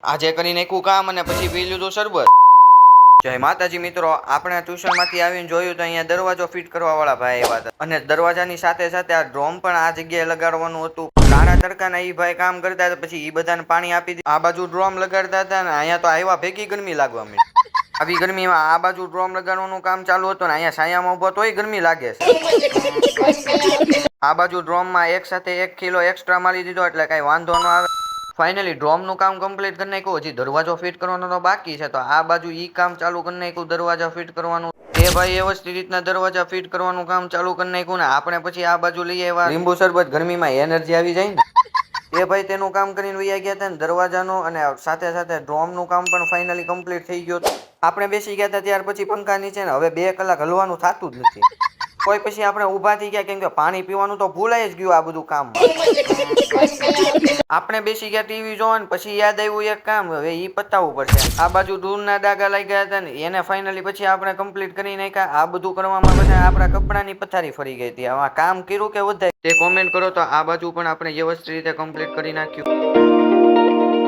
આજે કરી નાખ્યું કામ અને પછી પી લીધું શરબત. જય માતાજી મિત્રો, આપણે ટ્યુશનમાંથી આવીને જોયું તો અહીંયા દરવાજો ફિટ કરવા વાળા ભાઈ આવ્યા હતા અને દરવાજાની સાથે સાથે આ ડ્રોમ પણ આ જગ્યાએ લગાડવાનું હતું. કાળા તડકાના ઈ ભાઈ કામ કરતા હતા, પછી ઈ બધાને પાણી આપી દીધું. આ બાજુ ડ્રોમ લગાડતા હતા ને અહીંયા તો આવ્યા ભેગી ગરમી લાગવા માંડી. આવી ગરમીમાં આ બાજુ ડ્રોમ લગાડવાનું કામ ચાલુ હતું ને અહીંયા છાયામાં ઉભો તોય ગરમી લાગે છે. આ બાજુ ડ્રોમમાં એક સાથે 1 કિલો એક્સ્ટ્રા મારી દીધો એટલે કઈ વાંધો ન આવે. ફાઇનલી ડ્રોમનું કામ કમ્પ્લીટ કરી નાખ્યું. હજી દરવાજો ફિટ કરવાનો તો બાકી છે, તો આ બાજુ ઈ કામ ચાલુ કરી નાખ્યું દરવાજા ફિટ કરવાનું. એ ભાઈ વ્યવસ્થિત રીતના દરવાજા ફિટ કરવાનું કામ ચાલુ કરી નાખ્યું ને આપણે પછી આ બાજુ લઈ આવ્યા લીંબુ શરબત. ગરમીમાં એનર્જી આવી જાય ને. એ ભાઈ તેનું કામ કરીને વૈયા ગયા હતા ને દરવાજાનું અને સાથે સાથે ડ્રોમનું કામ પણ ફાઇનલી કમ્પ્લીટ થઈ ગયું. આપણે બેસી ગયા હતા ત્યાર પછી પંખા નીચે ને હવે 2 કલાક હલવાનું થતું જ નથી. કોઈ પછી આપણે ઊભા થઈ ગયા કેમ કે પાણી પીવાનું તો ભૂલાઈ જ ગયું આ બધું કામ. આપણે બેસી ગયા ટીવી જોવા ને પછી યાદ આવ્યું એક કામ, હવે ઈ પતાવવું પડશે. આ બાજુ દૂરના ડાઘા લઈ ગયા હતા ને એને ફાઇનલી પછી આપણે કમ્પ્લીટ કરી નાખ્યા. આ બધું કરવામાં પછી આપણા કપડાની પથારી ફરી ગઈ હતી. આમાં કામ કર્યું કે વધારે તે કોમેન્ટ કરો તો આ બાજુ પણ આપણે વ્યવસ્થિત રીતે કમ્પ્લીટ કરી નાખ્યું.